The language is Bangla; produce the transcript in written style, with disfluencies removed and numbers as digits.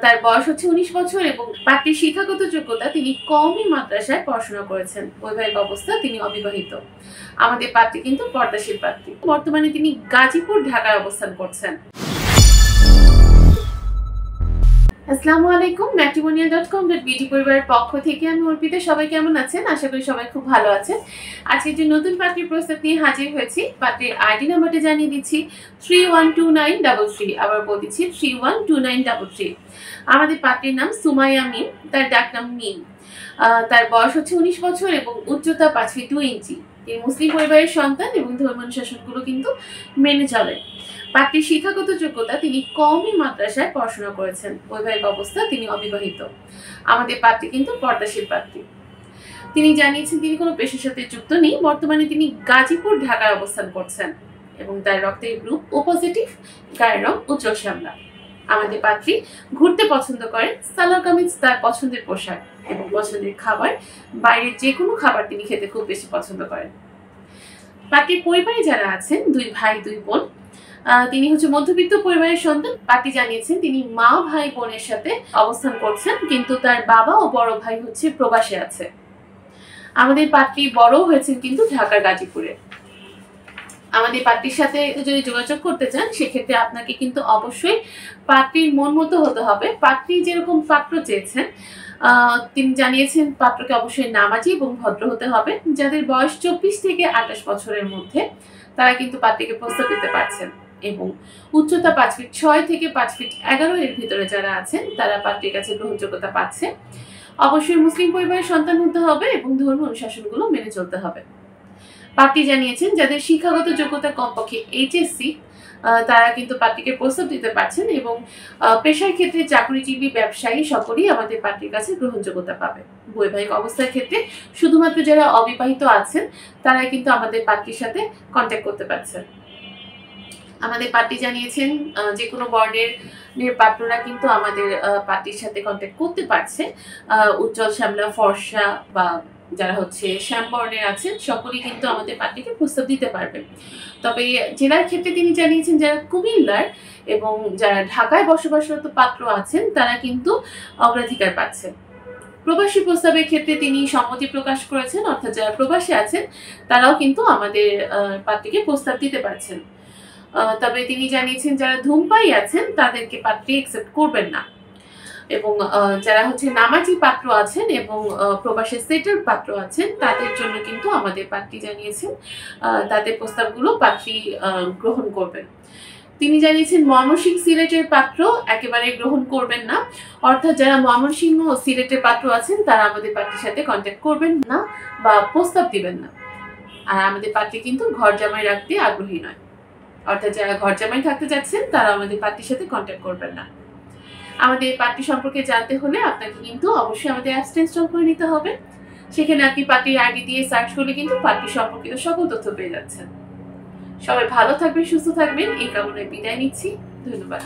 তার বয়স হচ্ছে 19 বছর এবং পাত্রীর শিক্ষাগত যোগ্যতা তিনি কওমি মাদ্রাসায় পড়াশোনা করেছেন। বৈবাহিক অবস্থা তিনি অবিবাহিত। আমাদের পাত্রী কিন্তু পর্দাশীল পাত্রী। বর্তমানে তিনি গাজীপুর, ঢাকায় অবস্থান করছেন। আসসালামু আলাইকুম। matrimonial.com.bd পরিবারের পক্ষ থেকে আমি অর্পিতা। সবাই কেমন আছেন? আশা করি সবাই খুব ভালো আছেন। আজকে যে নতুন পাত্রীর প্রস্তাব নিয়ে হাজির হয়েছি, পাত্রীর আইডি নাম্বারটা জানিয়ে দিচ্ছি 312933। আবার বলছি 312933। আমাদের পাত্রীর নাম সুমাইয়া মিম, তার ডাক নাম মিম। তার বয়স হচ্ছে 19 বছর এবং উচ্চতা 5 ফিট 2 ইঞ্চি। তিনি মুসলিম পরিবারের সন্তান এবং ধর্মানুশাসনগুলো কিন্তু মেনে চলেন। পাত্রীর শিক্ষাগত যোগ্যতা তিনি কওমি মাদ্রাসায় পড়াশোনা করেছেন। বৈবাহিক অবস্থা তিনি অবিবাহিত। আমাদের পাত্রী কিন্তু পর্দাশীল পাত্রী। তিনি জানিয়েছেন তিনি কোনো পেশার সাথে যুক্ত নেই। বর্তমানে তিনি গাজীপুর, ঢাকায় অবস্থান করছেন এবং তার রক্তের গ্রুপ ও পজিটিভ, গায়ের রং উজ্জ্বল শ্যামলা। আমাদের পাত্রী ঘুরতে পছন্দ করেন। সালোয়ার কামিজ তার পছন্দের পোশাক এবং পছন্দের খাবার। বাইরের যে কোনো খাবার তিনি খেতে খুব বেশি পছন্দ করেন। পাত্রীর পরিবারে যারা আছেন, 2 ভাই 2 বোন। তিনি হচ্ছে মধ্যবিত্ত পরিবারের সন্তান। পাত্রী জানিয়েছেন তিনি মা, ভাই, বোনের সাথে অবস্থান করছেন, কিন্তু তার বাবা ও বড় ভাই হচ্ছে প্রবাসে আছে। আমাদের পাত্রী বড় হয়েছেন কিন্তু ঢাকার গাজীপুরে। আমাদের পাত্রীর সাথে যদি যোগাযোগ করতে চান, সেক্ষেত্রে আপনাকে কিন্তু অবশ্যই পাত্রীর মন মতো হতে হবে। পাত্রী যেরকম পাত্র চেয়েছেন, তিনি জানিয়েছেন পাত্রকে অবশ্যই নামাজি এবং ভদ্র হতে হবে। যাদের বয়স 24 থেকে 28 বছরের মধ্যে, তারা কিন্তু পাত্রীকে প্রস্তাব দিতে পারছেন এবং উচ্চতা 5 ফিট 6 থেকে 5 ফিট 11 এর ভিতরে যারা আছেন, তারা পাত্রীর কাছে গ্রহণযোগ্যতা পাচ্ছে। অবশ্যই মুসলিম পরিবারের সন্তান হতে হবে এবং ধর্ম অনুশাসনগুলো মেনে চলতে হবে। পাত্রী জানিয়েছেন যাদের শিক্ষাগত যোগ্যতা কমপক্ষে এইচএসসি, তারা কিন্তু পাত্রীকে প্রস্তাব দিতে পারছেন এবং পেশার ক্ষেত্রে চাকরিজীবী, ব্যবসায়ী সকলেই আমাদের পাত্রীর কাছে গ্রহণযোগ্যতা পাবে। বৈবাহিক অবস্থার ক্ষেত্রে শুধুমাত্র যারা অবিবাহিত আছেন, তারাই কিন্তু আমাদের পাত্রীর সাথে কন্ট্যাক্ট করতে পারছেন। আমাদের পাত্রী জানিয়েছেন যে কোনো বর্ণের পাত্ররা কিন্তু আমাদের পাত্রীর সাথে কন্ট্যাক্ট করতে পারছে। উজ্জ্বল শ্যামলা, ফর্সা বা যারা হচ্ছে শ্যাম বর্ণের আছেন, সকলেই কিন্তু আমাদের পাত্রীকে প্রস্তাব দিতে পারবেন। তবে জেলার ক্ষেত্রে তিনি জানিয়েছেন যারা কুমিল্লার এবং যারা ঢাকায় বসবাসরত পাত্র আছেন, তারা কিন্তু অগ্রাধিকার পাচ্ছেন। প্রবাসী প্রস্তাবের ক্ষেত্রে তিনি সম্মতি প্রকাশ করেছেন, অর্থাৎ যারা প্রবাসী আছেন তারাও কিন্তু আমাদের পাত্রীকে প্রস্তাব দিতে পারছেন। তবে তিনি জানিয়েছেন যারা ধূমপায়ী আছেন, তাদেরকে পাত্রী অ্যাকসেপ্ট করবেন না এবং যারা হচ্ছে নামাজি পাত্র আছেন এবং প্রবাসী সেটেল পাত্র আছেন, তাদের জন্য কিন্তু আমাদের পাত্রী জানিয়েছেন তাদের প্রস্তাবগুলো পাত্রী গ্রহণ করবেন। তিনি জানিয়েছেন ময়মনসিংহ, সিলেটের পাত্র একেবারে গ্রহণ করবেন না, অর্থাৎ যারা ময়মনসিংহ ও সিলেটের পাত্র আছেন, তারা আমাদের পাত্রীর সাথে কন্ট্যাক্ট করবেন না বা প্রস্তাব দিবেন না। আর আমাদের পাত্রী কিন্তু ঘর জামাই রাখতে আগ্রহী নয়, অর্থাৎ যারা ঘর জামাই থাকতে যাচ্ছেন, তারা আমাদের পাত্রীর সাথে কন্ট্যাক্ট করবেন না। আমাদের পাত্রী সম্পর্কে জানতে হলে আপনাকে কিন্তু অবশ্যই আমাদের অ্যাপসটা ইনস্টল করে নিতে হবে। সেখানে আপনি পাত্রীর আইডি দিয়ে সার্চ করলে কিন্তু পাত্রী সম্পর্কিত সকল তথ্য পেয়ে যাচ্ছেন। সবাই ভালো থাকবেন, সুস্থ থাকবেন, এই কামনায় বিদায় নিচ্ছি। ধন্যবাদ।